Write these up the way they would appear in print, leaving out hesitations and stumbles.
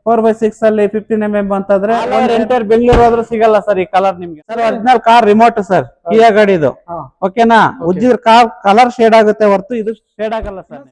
4x6 ಅಲ್ಲಿ 15mm ಅಂತಂದ್ರೆ entire Bengaluru ಹೋದ್ರೂ ಸಿಗಲ್ಲ ಸರ್ ಈ ಕಲರ್ ನಿಮ್ಗೆ. Sir original car remote sir, Kia ಗಾಡಿದು. ಓಕೆನಾ? ಉಜ್ಜಿದ್ರ ಕಾರ್ ಕಲರ್ ಶೇಡ್ ಆಗುತ್ತೆ ಹೊರತು ಇದು ಶೇಡ್ ಆಗಲ್ಲ ಸರ್.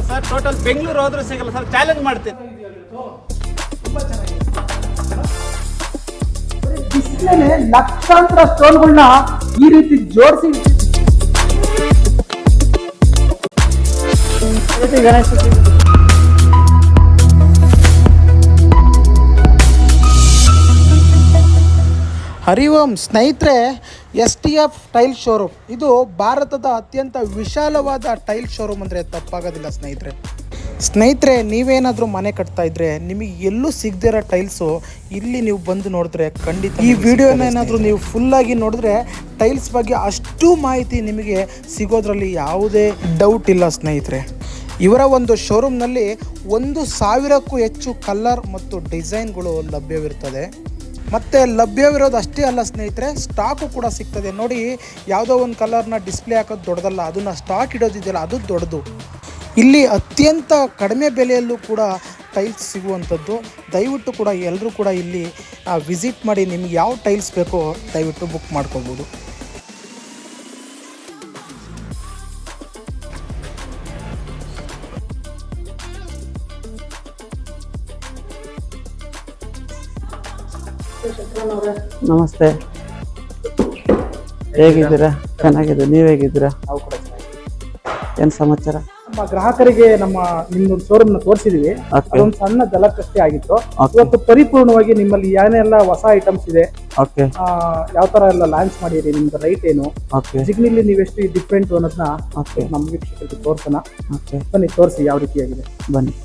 ಸರ್ ಟೋಟಲ್ ಬೆಂಗಳೂರು ಹೋದ್ರೂ ಸಿಗಲ್ಲ ಸರ್, ಚಾಲೆಂಜ್ ಮಾಡ್ತೀನಿ. ಡಿಸ್ಪ್ಲೇನೆ ಲಕ್ಷಾಂತರ ಸ್ಟೋನ್ಗಳನ್ನ ಈ ರೀತಿ ಜೋಡಿಸಿ ಗಣೇಶ ಹರಿ ಓಂ ಸ್ನೇಹಿತರೆ, STF ಟೈಲ್ ಶೋರೂಮ್ ಇದು ಭಾರತದ ಅತ್ಯಂತ ವಿಶಾಲವಾದ ಟೈಲ್ ಶೋರೂಮ್ ಅಂದರೆ ತಪ್ಪಾಗೋದಿಲ್ಲ ಸ್ನೇಹಿತರೆ. ನೀವೇನಾದರೂ ಮನೆ ಕಟ್ತಾ ಇದ್ರೆ ನಿಮಗೆ ಎಲ್ಲೂ ಸಿಗದಿರೋ ಟೈಲ್ಸು ಇಲ್ಲಿ ನೀವು ಬಂದು ನೋಡಿದ್ರೆ ಖಂಡಿತ ಈ ವಿಡಿಯೋನ ಏನಾದರೂ ನೀವು ಫುಲ್ಲಾಗಿ ನೋಡಿದ್ರೆ ಟೈಲ್ಸ್ ಬಗ್ಗೆ ಅಷ್ಟು ಮಾಹಿತಿ ನಿಮಗೆ ಸಿಗೋದ್ರಲ್ಲಿ ಯಾವುದೇ ಡೌಟ್ ಇಲ್ಲ ಸ್ನೇಹಿತರೆ. ಇವರ ಒಂದು ಶೋರೂಮ್ನಲ್ಲಿ 1000ಕ್ಕೂ ಹೆಚ್ಚು ಕಲರ್ ಮತ್ತು ಡಿಸೈನ್ಗಳು ಲಭ್ಯವಿರ್ತದೆ. ಮತ್ತು ಲಭ್ಯವಿರೋದು ಅಷ್ಟೇ ಅಲ್ಲ ಸ್ನೇಹಿತರೆ, ಸ್ಟಾಕು ಕೂಡ ಸಿಗ್ತದೆ. ನೋಡಿ, ಯಾವುದೋ ಒಂದು ಕಲರ್ನ ಡಿಸ್ಪ್ಲೇ ಹಾಕೋದು ದೊಡ್ಡದಲ್ಲ, ಅದನ್ನು ಸ್ಟಾಕ್ ಇಡೋದಿದೆಯಲ್ಲ ಅದು ದೊಡ್ಡದು. ಇಲ್ಲಿ ಅತ್ಯಂತ ಕಡಿಮೆ ಬೆಲೆಯಲ್ಲೂ ಕೂಡ ಟೈಲ್ಸ್ ಸಿಗುವಂಥದ್ದು. ದಯವಿಟ್ಟು ಕೂಡ ಎಲ್ಲರೂ ಕೂಡ ಇಲ್ಲಿ ವಿಸಿಟ್ ಮಾಡಿ ನಿಮ್ಗೆ ಯಾವ ಟೈಲ್ಸ್ ಬೇಕೋ ದಯವಿಟ್ಟು ಬುಕ್ ಮಾಡ್ಕೋಬೋದು. ನಮಸ್ತೆ, ಹೇಗಿದ್ದೀರಾ? ಚೆನ್ನಾಗಿದೆ, ನೀವ್ ಹೇಗಿದ್ದೀರಾ? ಏನ್ ಸಮಾಚಾರ? ನಮ್ಮ ಗ್ರಾಹಕರಿಗೆ ನಿಮ್ಮೊಂದು ಶೋರೂಮ್ ನ ತೋರಿಸಿದೀವಿ, ಅದೊಂದು ಸಣ್ಣ ಜಲಕಷ್ಟೇ ಆಗಿತ್ತು. ಇವತ್ತು ಪರಿಪೂರ್ಣವಾಗಿ ನಿಮ್ಮಲ್ಲಿ ಏನೆಲ್ಲ ಹೊಸ ಐಟಮ್ಸ್ ಇದೆ, ಯಾವ ತರ ಎಲ್ಲ ಲಾಂಚ್ ಮಾಡಿರಿ, ನಿಮ್ದು ರೈಟ್ ಏನು, ಜಿಗ್ನಿಲಿ ನೀವೆಷ್ಟು ಡಿಫ್ರೆಂಟ್ ಅನ್ನೋದನ್ನ ನಮ್ಮ ವೀಕ್ಷಕರಿಗೆ ತೋರ್ಸೋಣ. ಬನ್ನಿ ತೋರಿಸಿ ಯಾವ ರೀತಿಯಾಗಿದೆ. ಬನ್ನಿ.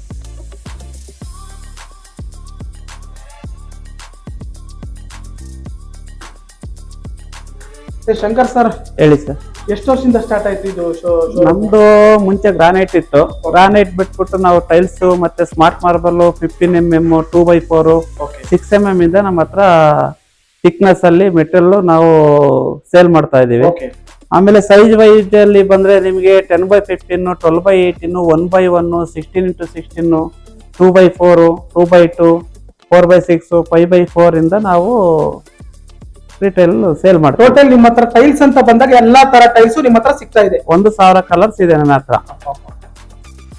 ಶಂಕರ್ ಸರ್ ಹೇಳಿ ಸರ್. ಎಷ್ಟು ವರ್ಷದಿಂದ ಸ್ಟಾರ್ಟ್ ಆಯ್ತು ಇದು? ನಮ್ದು ಮುಂಚೆ ಗ್ರಾನೈಟ್ ಇತ್ತು. ಗ್ರಾನೈಟ್ ಬಿಟ್ಬಿಟ್ಟು ನಾವು ಟೈಲ್ಸ್ ಮತ್ತೆ smart marble 15mm 2x4 6mm ಇಂದ ನಮ್ಮ ಹತ್ರ ಥಿಕ್ನೆಸ್ ಅಲ್ಲಿ ಮೆಟೀರಿಯಲ್ ನಾವು ಸೇಲ್ ಮಾಡ್ತಾ ಇದೀವಿ. ಆಮೇಲೆ ಸೈಜ್ ವೈಸ್ ಅಲ್ಲಿ ಬಂದ್ರೆ ನಿಮಗೆ 10x15 12x18 1x1 16x16 2x4 2x2 4x6 5x4 ಇಂದ ನಾವು ರಿಟೇಲ್ ಸೇಲ್ ಮಾಡ್ತೀವಿ. ಟೋಟಲ್ ನಿಮ್ಮ ಹತ್ರ ಟೈಲ್ಸ್ ಅಂತ ಬಂದಾಗ ಎಲ್ಲಾ ತರ ಟೈಲ್ಸ್ ನಿಮ್ಮ ಹತ್ರ ಸಿಗ್ತಾ ಇದೆ. 1000 ಕಲರ್ಸ್ ಇದೆ ನನ್ನ ಹತ್ರ.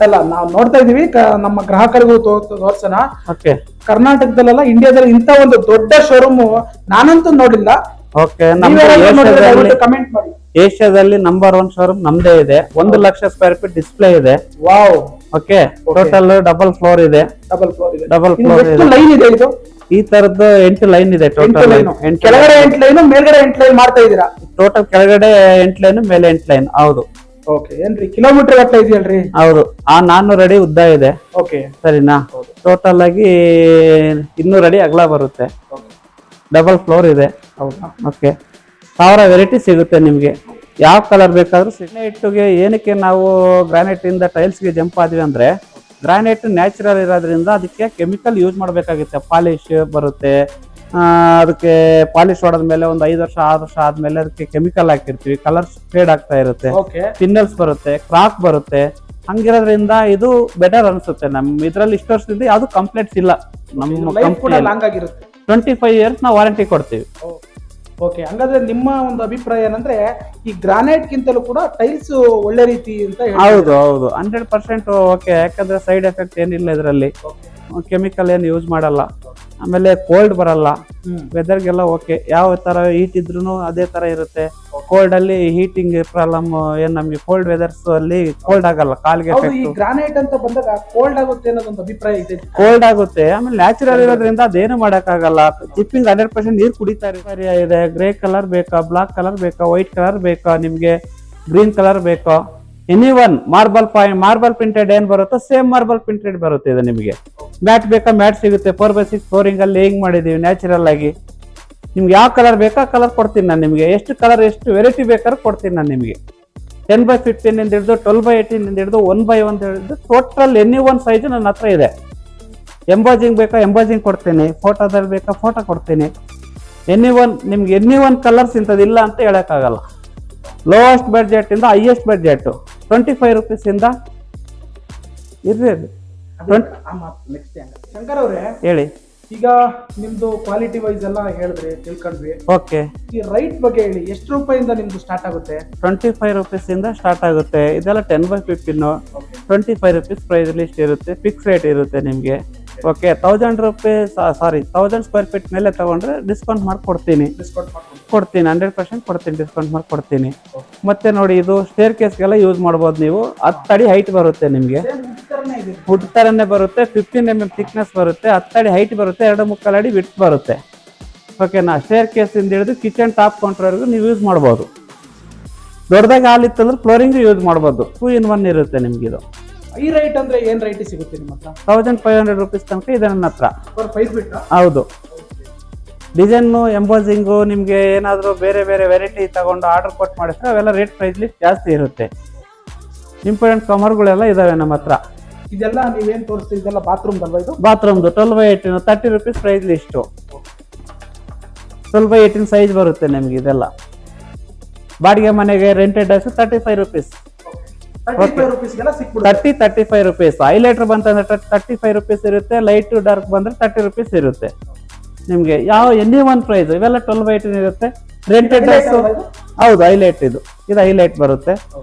ಅಲ್ಲ, ನಾವು ನೋಡ್ತಾ ಇದೀವಿ, ನಮ್ಮ ಗ್ರಾಹಕರಿಗೂ ತೋರ್ಸೋಣ. ಕರ್ನಾಟಕದಲ್ಲೆಲ್ಲ ಇಂಡಿಯಾದಲ್ಲಿ ಇಂತ ಒಂದು ದೊಡ್ಡ ಶೋರೂಮ್ ನಾನಂತೂ ನೋಡಿಲ್ಲ. ಕಮೆಂಟ್ ಮಾಡಿ. ಏಷ್ಯಾದಲ್ಲಿ ನಂಬರ್ 1 ಶೋರೂಮ್ ನಮ್ದೇ ಇದೆ. 1 ಲಕ್ಷ ಸ್ಕ್ವೇರ್ ಫೀಟ್ ಡಿಸ್ಪ್ಲೇ ಇದೆ. Wow. Okay, total double floor ಇದೆ. ಡಬಲ್ ಫ್ಲೋರ್ ಇದೆ. ಲೈನ್ ಇದೆ ಇದು? ಈ ತರದ್ದು 8 ಲೈನ್ ಇದೆ ಟೋಟಲ್. ಕೆಳಗಡೆ 8 ಲೈನ್, ಮೇಲ್ಗಡೆ 8 ಲೈನ್ ಮಾಡ್ತಾ ಇದೀರಾ? ಟೋಟಲ್ ಕೆಳಗಡೆ 8 ಲೈನ್, ಮೇಲೆ 8 ಲೈನ್. ಹೌದು. ಓಕೆ, ಏನ್ರಿ ಕಿಲೋಮೀಟರ್ ಗಟ್ಟಲೆ ಇದೆಯಲ್ರಿ? ಹೌದು. 400 ಅಡಿ ಉದ್ದ ಇದೆ. ಓಕೆ, ಸರಿನಾ? ಟೋಟಲ್ ಆಗಿ 200 ಅಡಿ ಅಗಲ ಬರುತ್ತೆ. ಡಬಲ್ ಫ್ಲೋರ್ ಇದೆ. ಓಕೆ, 1000 ವೆರೈಟಿ ಸಿಗುತ್ತೆ ನಿಮ್ಗೆ. ಯಾವ ಕಲರ್ ಬೇಕಾದ್ರೂ. ಗ್ರಾನೈಟ್ಗೆ ಏನಕ್ಕೆ ನಾವು ಗ್ರಾನೈಟ್ ಇಂದ ಟೈಲ್ಸ್ ಗೆ ಜಂಪ್ ಆದ್ವಿ ಅಂದ್ರೆ, ಗ್ರಾನೈಟ್ ನ್ಯಾಚುರಲ್ ಇರೋದ್ರಿಂದ ಅದಕ್ಕೆ ಕೆಮಿಕಲ್ ಯೂಸ್ ಮಾಡಬೇಕಾಗುತ್ತೆ. ಪಾಲಿಶ್ ಬರುತ್ತೆ, ಅದಕ್ಕೆ ಪಾಲಿಶ್ ಹೊಡೆದ್ಮೇಲೆ ಒಂದು 5 ವರ್ಷ 6 ವರ್ಷ ಆದ್ಮೇಲೆ ಅದಕ್ಕೆ ಕೆಮಿಕಲ್ ಹಾಕಿರ್ತೀವಿ, ಕಲರ್ ಫೇಡ್ ಆಗ್ತಾ ಇರುತ್ತೆ, ಪಿನ್ನಲ್ಸ್ ಬರುತ್ತೆ, ಕ್ರಾಕ್ ಬರುತ್ತೆ. ಹಂಗಿರೋದ್ರಿಂದ ಇದು ಬೆಟರ್ ಅನ್ಸುತ್ತೆ. ನಮ್ ಇದ್ರಲ್ಲಿ ಇಷ್ಟು ವರ್ಷದಿಂದ ಯಾವ್ದು ಕಂಪ್ಲೇಂಟ್ಸ್ ಇಲ್ಲ. ನಮ್ಮ 25 ಇಯರ್ಸ್ ನಾವು ವಾರಂಟಿ ಕೊಡ್ತೀವಿ. ಓಕೆ, ಹಂಗಾದ್ರೆ ನಿಮ್ಮ ಒಂದು ಅಭಿಪ್ರಾಯ ಏನಂದ್ರೆ ಈ ಗ್ರಾನೈಟ್ ಗಿಂತಲೂ ಕೂಡ ಟೈಲ್ಸ್ ಒಳ್ಳೆ ರೀತಿ ಅಂತ? ಹೌದು ಹೌದು, 100% ಓಕೆ. ಯಾಕಂದ್ರೆ ಸೈಡ್ ಎಫೆಕ್ಟ್ ಏನಿಲ್ಲ ಇದರಲ್ಲಿ, ಕೆಮಿಕಲ್ ಏನು ಯೂಸ್ ಮಾಡಲ್ಲ. ಆಮೇಲೆ ಕೋಲ್ಡ್ ಬರಲ್ಲ, ವೆದರ್ಗೆಲ್ಲ ಓಕೆ. ಯಾವ ತರ ಹೀಟ್ ಇದ್ರೂ ಅದೇ ತರ ಇರುತ್ತೆ. ಕೋಲ್ಡ್ ಅಲ್ಲಿ ಹೀಟಿಂಗ್ ಪ್ರಾಬ್ಲಮ್ ಏನ್ ನಮ್ಗೆ ಕೋಲ್ಡ್ ವೆದರ್ಸ್ ಅಲ್ಲಿ ಕೋಲ್ಡ್ ಆಗಲ್ಲ, ಕಾಲ್ಗೆ ಗ್ರಾನೈಟ್ ಅಂತ ಬಂದಾಗ ಕೋಲ್ಡ್ ಆಗುತ್ತೆ ಅನ್ನೋದೊಂದು ಅಭಿಪ್ರಾಯ ಇದೆ. ಕೋಲ್ಡ್ ಆಗುತ್ತೆ, ಆಮೇಲೆ ನ್ಯಾಚುರಲ್ ಇರೋದ್ರಿಂದ ಅದೇನು ಮಾಡಕ್ ಆಗಲ್ಲ. ಚಿಪ್ಪಿಂಗ್ 100% ನೀರ್ ಕುಡಿತಾ ಇದೆ. ಗ್ರೇ ಕಲರ್ ಬೇಕಾ, ಬ್ಲಾಕ್ ಕಲರ್ ಬೇಕಾ, ವೈಟ್ ಕಲರ್ ಬೇಕಾ, ನಿಮ್ಗೆ ಗ್ರೀನ್ ಕಲರ್ ಬೇಕಾ, ಎನಿವನ್ ಮಾರ್ಬಲ್ ಪ್ರಿಂಟೆಡ್ ಏನ್ ಬರುತ್ತೋ ಸೇಮ್ ಮಾರ್ಬಲ್ ಪ್ರಿಂಟೆಡ್ ಬರುತ್ತೆ. ಇದು ನಿಮಗೆ ಮ್ಯಾಟ್ ಬೇಕಾ, ಮ್ಯಾಟ್ ಸಿಗುತ್ತೆ. 4x6 ಫ್ಲೋರಿಂಗ್ ಅಲ್ಲಿ ಹೇಗ್ ಮಾಡಿದೀವಿ ನ್ಯಾಚುರಲ್ ಆಗಿ. ನಿಮ್ಗೆ ಯಾವ ಕಲರ್ ಬೇಕಾ ಕಲರ್ ಕೊಡ್ತೀನಿ ನಾನು ನಿಮಗೆ. ಎಷ್ಟು ಕಲರ್ ಎಷ್ಟು ವೆರೈಟಿ ಬೇಕಾದ್ರೂ ಕೊಡ್ತೀನಿ ನಾನು ನಿಮಗೆ. 10x15 ಇಂದ ಹಿಡಿದು 12x18 ಇಂದ ಹಿಡಿದು 1x1 ಹಿಡಿದು ಟೋಟಲ್ ಎನಿ ಒನ್ ಸೈಜ್ ನನ್ನ ಹತ್ರ ಇದೆ. ಎಂಬಾಜಿಂಗ್ ಬೇಕಾ ಎಂಬಾಜಿಂಗ್ ಕೊಡ್ತೀನಿ, ಫೋಟೋದಲ್ಲಿ ಬೇಕಾ ಫೋಟೋ ಕೊಡ್ತೀನಿ. ನಿಮ್ಗೆ ಎನಿ ಒನ್ ಕಲರ್ಸ್ ಇಂಥದ್ದಿಲ್ಲ ಅಂತ ಹೇಳೋಕ್ಕಾಗಲ್ಲ. ಲೋಯೆಸ್ಟ್ ಬಡ್ಜೆಟ್ ಇಂದ ಹೈಯೆಸ್ಟ್ ಬಡ್ಜೆಟ್ 25 ರೂಪೀಸ್ ಇಂದ ಇರ್ರಿ. ನೆಕ್ಸ್ಟ್ ಶಂಕರ್ ಅವರೇ ಹೇಳಿ. ಈಗ ನಿಮ್ದು ಕ್ವಾಲಿಟಿ ವೈಸ್ ಎಲ್ಲ ಹೇಳಿದ್ರಿ, ತಿಳ್ಕೊಂಡ್ವಿ. ಓಕೆ, ಈ ರೈಟ್ ಬಗ್ಗೆ ಹೇಳಿ, ಎಷ್ಟು ರೂಪಾಯಿಂದ ನಿಮ್ದು ಸ್ಟಾರ್ಟ್ ಆಗುತ್ತೆ? 25 ರೂಪೀಸ್ ಇಂದ ಸ್ಟಾರ್ಟ್ ಆಗುತ್ತೆ. ಇದೆಲ್ಲ 10x15 25 ರೂಪೀಸ್ ಪ್ರೈಸ್ ಲಿಸ್ಟ್ ಇರುತ್ತೆ, ಫಿಕ್ಸ್ ರೇಟ್ ಇರುತ್ತೆ ನಿಮಗೆ. ಓಕೆ, 1000 ರೂಪೀಸ್ 1000 ಸ್ಕ್ವೇರ್ ಫೀಟ್ ಮೇಲೆ ತಗೊಂಡ್ರೆ ಡಿಸ್ಕೌಂಟ್ ಮಾಡಿ ಕೊಡ್ತೀನಿ. 100% ಕೊಡ್ತೀನಿ, ಡಿಸ್ಕೌಂಟ್ ಮಾಡಿ ಕೊಡ್ತೀನಿ. ಮತ್ತೆ ನೋಡಿ, ಇದು ಸ್ಟೇರ್ ಕೇಸ್ಗೆಲ್ಲ ಯೂಸ್ ಮಾಡ್ಬೋದು ನೀವು. 10 ಅಡಿ ಹೈಟ್ ಬರುತ್ತೆ ನಿಮಗೆ, ವುಡ್ ತರನೇ ಬರುತ್ತೆ. 15 mm ಥಿಕ್ನೆಸ್ ಬರುತ್ತೆ, 10 ಅಡಿ ಹೈಟ್ ಬರುತ್ತೆ, 2.25 ಅಡಿ ವಿಡ್ತ್ ಬರುತ್ತೆ. ಓಕೆನಾ? ಸ್ಟೇರ್ ಕೇಸ್ ಇಂದ ಹಿಡಿದು ಕಿಚನ್ ಟಾಪ್ ಕೌಂಟರ್ವರೆಗೂ ನೀವು ಯೂಸ್ ಮಾಡ್ಬೋದು. ದೊಡ್ಡದಾಗಿ ಹಾಲ್ ಇತ್ತಂದ್ರೆ ಫ್ಲೋರಿಂಗ್ ಯೂಸ್ ಮಾಡ್ಬೋದು. 2 in 1 ಇರುತ್ತೆ ನಿಮ್ಗೆ. ಇದು ಈ ರೈಟ್ ಅಂದ್ರೆ ಏನ್ ರೈಟ್ ಸಿಗುತ್ತೆ ನಿಮ್ಮ ಹತ್ರ? 1500 ರೂಪೀಸ್ ತನಕ ಇದೆ ನನ್ನ ಹತ್ರ. 5 ಫೀಟ್? ಹೌದು. ಡಿಸೈನು ಎಂಬೋಸಿಂಗು ನಿಮಗೆ ಏನಾದರೂ ಬೇರೆ ಬೇರೆ ವೆರೈಟಿ ತಗೊಂಡು ಆರ್ಡರ್ ಕೊಟ್ಟು ಮಾಡಿದ್ರೆ ಅವೆಲ್ಲ ರೇಟ್ ಪ್ರೈಸ್ ಲಿಸ್ಟ್ ಜಾಸ್ತಿ ಇರುತ್ತೆ. ಇಂಪಾರ್ಟೆಂಟ್ ಕಮರ್ಗಳೆಲ್ಲ ಇದಾವೆ ನಮ್ಮ ಹತ್ರ. ಇದೆಲ್ಲ ನೀವೇನ್ ತೋರಿಸ್ತೀವಿ, ಇದೆಲ್ಲ ಬಾತ್ರೂಮ್ ಅಲ್ವಾ? ಇದು ಬಾತ್ರೂಮ್ದು 12x18 30 rupees price list. 12x18 size ಬರುತ್ತೆ ನಿಮಗೆ. ಇದೆಲ್ಲ ಬಾಡಿಗೆ ಮನೆಗೆ rented house 35 rupees. 35 rupees. Highlighter ಬಂತಂದ್ರೆ 35 ರೂಪೀಸ್ ಇರುತ್ತೆ, ಲೈಟ್ ಡಾರ್ಕ್ ಬಂದ್ರೆ 30 ರೂಪೀಸ್ ಇರುತ್ತೆ ನಿಮ್ಗೆ. ಯಾವ ಎನಿ ಒನ್ ಪ್ರೈಸ್. ಇವೆಲ್ಲ 12x18 ಇರುತ್ತೆ. ರೆಂಟೆಡ್ ಹೌಸ್, ಹೌದು, ಹೈಲೈಟ್ ಇದು ಹೈಲೈಟ್ ಬರುತ್ತೆ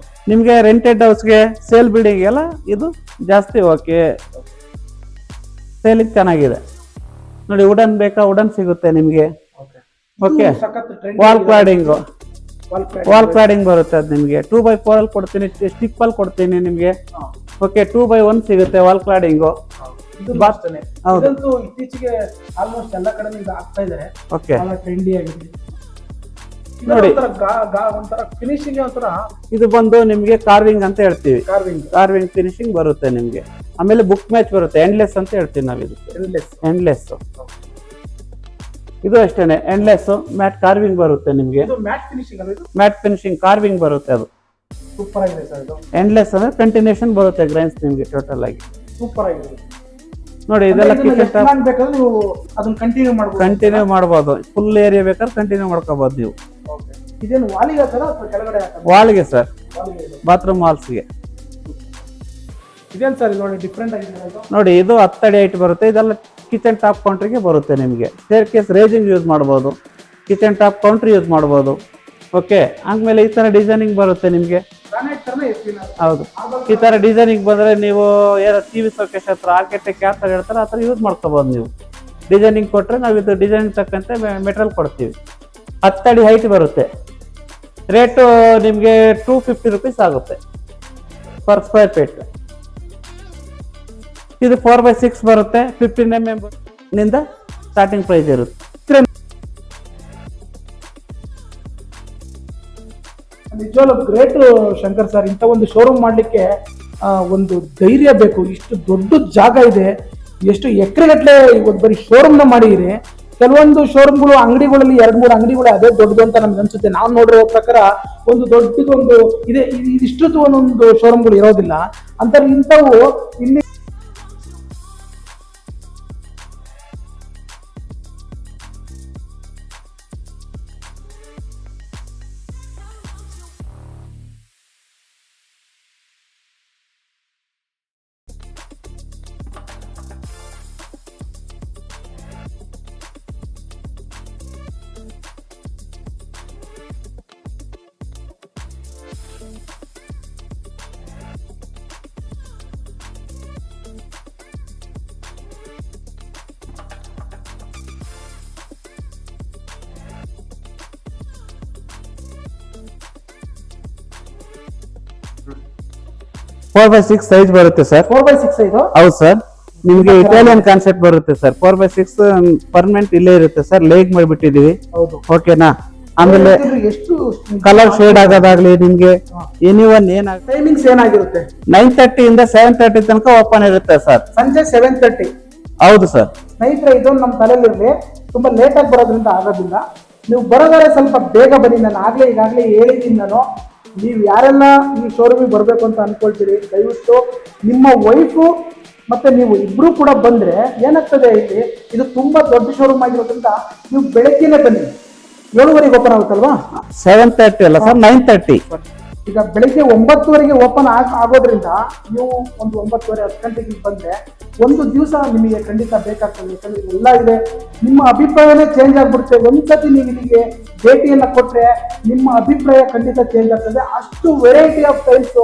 ನಿಮ್ಗೆ. ರೆಂಟೆಡ್ ಹೌಸ್ಗೆ, ಸೇಲ್ ಬಿಲ್ಡಿಂಗ್ ಎಲ್ಲ ಇದು ಜಾಸ್ತಿ. ಓಕೆ, ಸೇಲಿಗೆ ಚೆನ್ನಾಗಿದೆ ನೋಡಿ. ವುಡನ್ ಬೇಕಾ ವುಡನ್ ಸಿಗುತ್ತೆ ನಿಮ್ಗೆ. ಓಕೆ, ವಾಲ್ ಕ್ಲಾಡಿಂಗ್ ಬರುತ್ತೆ ಅದು ನಿಮಗೆ. 2x4 ಅಲ್ಲಿ ಕೊಡ್ತೀನಿ, ಸ್ಟಿಪ್ ಅಲ್ಲಿ ಕೊಡ್ತೀನಿ ನಿಮ್ಗೆ. ಓಕೆ, 2x1 ಸಿಗುತ್ತೆ ವಾಲ್ ಕ್ಲಾಡಿಂಗು. ಹೌದು, ಇತ್ತೀಚೆಗೆ ಆಲ್ಮೋಸ್ಟ್ ಎಲ್ಲ ಕಡೆ ಆಗ್ತಾ ಇದ್ದಾರೆ. ಓಕೆ, ಟ್ರೆಂಡಿ ಆಗಿದೆ ನೋಡಿ. ಒಂಥರ ಫಿನಿಶಿಂಗ್ ಒಂಥರ ಇದು ಬಂದು ನಿಮ್ಗೆ ಕಾರ್ವಿಂಗ್ ಅಂತ ಹೇಳ್ತೀವಿ. ಕಾರ್ವಿಂಗ್ ಫಿನಿಶಿಂಗ್ ಬರುತ್ತೆ ನಿಮ್ಗೆ. ಆಮೇಲೆ ಬುಕ್ ಮ್ಯಾಚ್ ಬರುತ್ತೆ. ಎಂಡ್ಲೆಸ್ ಅಂತ ಹೇಳ್ತೀವಿ ನಾವು. ಇದು ಎಂಡ್ಲೆಸ್. ಇದು ಅಷ್ಟೇನೆ, ಎಂಡ್ಲೆಸ್ ಮ್ಯಾಟ್ ಕಾರ್ವಿಂಗ್ ಬರುತ್ತೆ ನಿಮ್ಗೆ. ಮ್ಯಾಟ್ ಫಿನಿಶಿಂಗ್ ಕಾರ್ವಿಂಗ್ ಬರುತ್ತೆ. ಅದು ಸೂಪರ್ ಆಗಿದೆ ಸರ್. ಇದು ಎಂಡ್ಲೆಸ್ ಅಂದ್ರೆ ಕಂಟಿನ್ಯೂಷನ್ ಬರುತ್ತೆ ಗ್ರೈನ್ಸ್ ನಿಮ್ಗೆ ಟೋಟಲ್ ಆಗಿ. ಸೂಪರ್ ಆಗಿದೆ ನೋಡಿ. ಇದೆಲ್ಲ ಕಿಚನ್ ಟಾಪ್ ಬೇಕಾದ್ರೆ ನೀವು ಅದನ್ನ ಕಂಟಿನ್ಯೂ ಮಾಡಬಹುದು. ಫುಲ್ ಏರಿಯಾ ಬೇಕಾದ್ರೆ ಕಂಟಿನ್ಯೂ ಮಾಡ್ಕೋಬಹುದು ನೀವು. ಇದೇನು ವಾಲಿಗೆ ಸರ್ ಅಥವಾ ಕೆಳಗಡೆ? ವಾಲ್ಗೆ ಸರ್, ಬಾತ್ರೂಮ್ ವಾಲ್ಸ್ಗೆ. ಇದೇನು ಸರ್ ನೋಡಿ ಡಿಫ್ರೆಂಟ್ ಆಗಿದೆ ನೋಡಿ. ಇದು 10 ಅಡಿ ಹೈಟ್ ಬರುತ್ತೆ. ಇದೆಲ್ಲ ಕಿಚನ್ ಟಾಪ್ ಕೌಂಟ್ರಿಗೆ ಬರುತ್ತೆ ನಿಮಗೆ. ಸ್ಟೇರ್ ಕೇಸ್ ರೇಜಿಂಗ್ ಯೂಸ್ ಮಾಡ್ಬೋದು, ಕಿಚನ್ ಟಾಪ್ ಕೌಂಟ್ರ್ ಯೂಸ್ ಮಾಡ್ಬೋದು. ಓಕೆ, ಆಮೇಲೆ ಈ ತರ ಡಿಸೈನಿಂಗ್ ಬರುತ್ತೆ ನಿಮ್ಗೆ. ಹೌದು, ಈ ತರ ಡಿಸೈನಿಂಗ್ ಬಂದ್ರೆ ನೀವು ಏನೋ ಟಿವಿ ಶೋಕೇಸ್ ಹತ್ರ ಆರ್ಕಿಟೆಕ್ಟ್ ಯಾವ ತರ ಹೇಳ್ತಾರೆ ಆ ತರ ಯೂಸ್ ಮಾಡ್ಕೋಬಹುದು ನೀವು. ಡಿಸೈನಿಂಗ್ ಕೊಟ್ರೆ ನಾವು ಇದು ಡಿಸೈನಿಂಗ್ ತಕ್ಕಂತೆ ಮೆಟೀರಿಯಲ್ ಕೊಡ್ತೀವಿ. 10 ಅಡಿ ಹೈಟ್ ಬರುತ್ತೆ. ರೇಟು ನಿಮ್ಗೆ 250 ರೂಪೀಸ್ ಆಗುತ್ತೆ ಪರ್ ಸ್ಕ್ವೇರ್ ಫೀಟ್. ಇದು 4x6 ಬರುತ್ತೆ. 15 mm ನಿಂದ ಸ್ಟಾರ್ಟಿಂಗ್ ಪ್ರೈಸ್ ಇರುತ್ತೆ. ನಿಜವಾಗ್ಲೂ ಗ್ರೇಟ್ ಶಂಕರ್ ಸರ್. ಇಂಥ ಒಂದು ಶೋರೂಮ್ ಮಾಡ್ಲಿಕ್ಕೆ ಒಂದು ಧೈರ್ಯ ಬೇಕು. ಇಷ್ಟು ದೊಡ್ಡ ಜಾಗ ಇದೆ, ಎಷ್ಟು ಎಕರೆಗಟ್ಟಲೆ ಇವತ್ತು ಬರೀ ಶೋರೂಮ್ನ ಮಾಡಿದಿರಿ. ಕೆಲವೊಂದು ಶೋರೂಮ್ಗಳು ಅಂಗಡಿಗಳಲ್ಲಿ 2-3 ಅಂಗಡಿಗಳು ಅದೇ ದೊಡ್ಡದು ಅಂತ ನಮ್ಗೆ ಅನ್ಸುತ್ತೆ. ನಾವು ನೋಡಿರೋ ಪ್ರಕಾರ ಒಂದು ದೊಡ್ಡದೊಂದು ಇದೆ, ಇಷ್ಟೊತ್ತು ಒಂದೊಂದು ಶೋರೂಮ್ಗಳು ಇರೋದಿಲ್ಲ ಅಂತ. ಇಂಥವು ಇಲ್ಲಿ ಫೋರ್ ಬೈ ಸಿಕ್ಸ್ ಸೈಜ್ ಬರುತ್ತೆ ಸರ್. 4x6 ಇದು? ಹೌದು ಸರ್. ನಿಮ್ಗೆ ಇಟಾಲಿಯನ್ ಕಾನ್ಸೆಪ್ಟ್ ಬರುತ್ತೆ ಸರ್. 4x6 ಪರ್ಮನೆಂಟ್ ಇಲ್ಲೇ ಇರುತ್ತೆ ಸರ್. ಲೇಗ್ ಮಾಡಿಬಿಟ್ಟಿದೀವಿ. ಓಕೆನಾ? ಆಮೇಲೆ ಎಷ್ಟು ಕಲರ್ ಶೇಡ್ ಆಗೋದಾಗ್ಲಿ ನಿಮ್ಗೆ ಎನಿ ಒನ್ ಟೈಮಿಂಗ್ಸ್ ಏನಾಗಿರುತ್ತೆ? 9:30 ಇಂದ 7:30 ತನಕ ಓಪನ್ ಇರುತ್ತೆ ಸರ್. ಸಂಜೆ 7:30. ಹೌದು ಸರ್. ಸ್ನೇಹಿತರೆ, ಇದು ನಮ್ಮ ತಲೆಯಲ್ಲಿರ್ಲಿ. ತುಂಬಾ ಲೇಟ್ ಆಗಿ ಬರೋದ್ರಿಂದ ಆಗೋದಿಲ್ಲ. ನೀವು ಬರೋದಾದ್ರೆ ಸ್ವಲ್ಪ ಬೇಗ ಬನ್ನಿ. ನಾನು ಈಗಾಗಲೇ ಹೇಳಿದ್ದೀನಿ. ನಾನು ನೀವು ಯಾರೆಲ್ಲ ಈ ಶೋರೂಮಿಗೆ ಬರಬೇಕು ಅಂತ ಅನ್ಕೊಳ್ತೀರಿ, ದಯವಿಟ್ಟು ನಿಮ್ಮ ವೈಫು ಮತ್ತೆ ನೀವು ಇಬ್ರು ಕೂಡ ಬಂದ್ರೆ ಏನಾಗ್ತದೆ, ಇಲ್ಲಿ ಇದು ತುಂಬಾ ದೊಡ್ಡ ಶೋರೂಮ್ ಆಗಿರೋದ್ರಿಂದ ನೀವು ಬೆಳಗ್ಗೆನೆ ಬನ್ನಿ. 7:30 ಓಪನ್ ಆಗುತ್ತಲ್ವಾ? 7:30 ಅಲ್ಲ ಸರ್, 9:30. ಈಗ ಬೆಳಿಗ್ಗೆ 9:00 ಓಪನ್ ಆಗೋದ್ರಿಂದ ನೀವು ಒಂದು 9:30 10 ಗಂಟೆಗೆ ಬಂದ್ರೆ ಒಂದು ದಿವಸ ನಿಮಗೆ ಖಂಡಿತ ಬೇಕಾಗ್ತದೆ. ಯಾಕಂದ್ರೆ ಎಲ್ಲ ಇದೆ, ನಿಮ್ಮ ಅಭಿಪ್ರಾಯನೇ ಚೇಂಜ್ ಆಗ್ಬಿಡುತ್ತೆ. ಒಂದ್ಸತಿ ನೀವು ಇಲ್ಲಿಗೆ ಭೇಟಿಯನ್ನ ಕೊಟ್ರೆ ನಿಮ್ಮ ಅಭಿಪ್ರಾಯ ಖಂಡಿತ ಚೇಂಜ್ ಆಗ್ತದೆ. ಅಷ್ಟು ವೆರೈಟಿ ಆಫ್ ಟೈಲ್ಸ್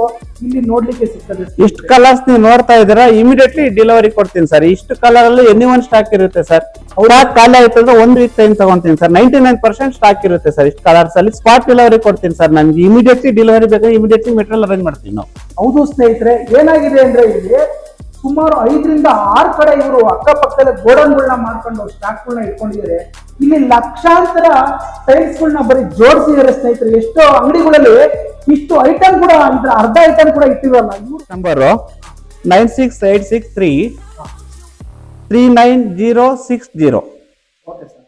ಇಲ್ಲಿ ನೋಡ್ಲಿಕ್ಕೆ ಸಿಗ್ತದೆ. ಇಷ್ಟು ಕಲರ್ಸ್ ನೀವು ನೋಡ್ತಾ ಇದ್ದೀರಾ, ಇಮಿಡಿಯೇಟ್ಲಿ ಡೆಲಿವರಿ ಕೊಡ್ತೀನಿ ಸರ್. ಇಷ್ಟು ಕಲರ್ ಅಲ್ಲಿ ಎನಿ ಒನ್ ಸ್ಟಾಕ್ ಇರುತ್ತೆ ಸರ್. ಸ್ಟಾಕ್ ಖಾಲಿ ಆಯ್ತು ಅಂದ್ರೆ 1 ವೀಕ್ ಟೈಮ್ ತಗೊಂತೀನಿ ಸರ್. 99% ಸ್ಟಾಕ್ ಇರುತ್ತೆ ಸರ್. ಇಷ್ಟು ಕಲರ್ಸ್ ಅಲ್ಲಿ ಸ್ಪಾಟ್ ಡೆಲಿವರಿ ಕೊಡ್ತೀನಿ ಸರ್. ನಮ್ಗೆ ಇಮಿಡಿಯೇಟ್ಲಿ ಡೆಲಿವರಿ ಬೇಕಾದ್ರೆ ಇಮಿಡಿಯೇಟ್ಲಿ ಮೆಟೀರಿಯಲ್ ಅರೇಂಜ್ ಮಾಡ್ತೀವಿ ನಾವು. ಹೌದು ಸ್ನೇಹಿತರೆ, ಏನಾಗಿದೆ ಅಂದ್ರೆ ಇಲ್ಲಿ ಸುಮಾರು 5 ರಿಂದ 6 ಕಡೆ ಇವರು ಅಕ್ಕಪಕ್ಕದಲ್ಲಿ ಗೋಡನ್ಗಳನ್ನ ಮಾಡ್ಕೊಂಡು ಸ್ಟಾಕ್ಗಳನ್ನ ಇಟ್ಕೊಂಡಿದ್ದಾರೆ. ಇಲ್ಲಿ ಲಕ್ಷಾಂತರ ಟೈಲ್ಸ್ಗಳನ್ನ ಬರೀ ಜೋಡಿಸಿದ್ದಾರೆ ಸ್ನೇಹಿತರೆ. ಎಷ್ಟೋ ಅಂಗಡಿಗಳಲ್ಲಿ ಇಷ್ಟು ಐಟಮ್ ಕೂಡ ಅಂದ್ರೆ ಅರ್ಧ ಐಟಮ್ ಕೂಡ ಇಟ್ಟಿರಲ್ಲ. Number 9686 39060. Okay sir,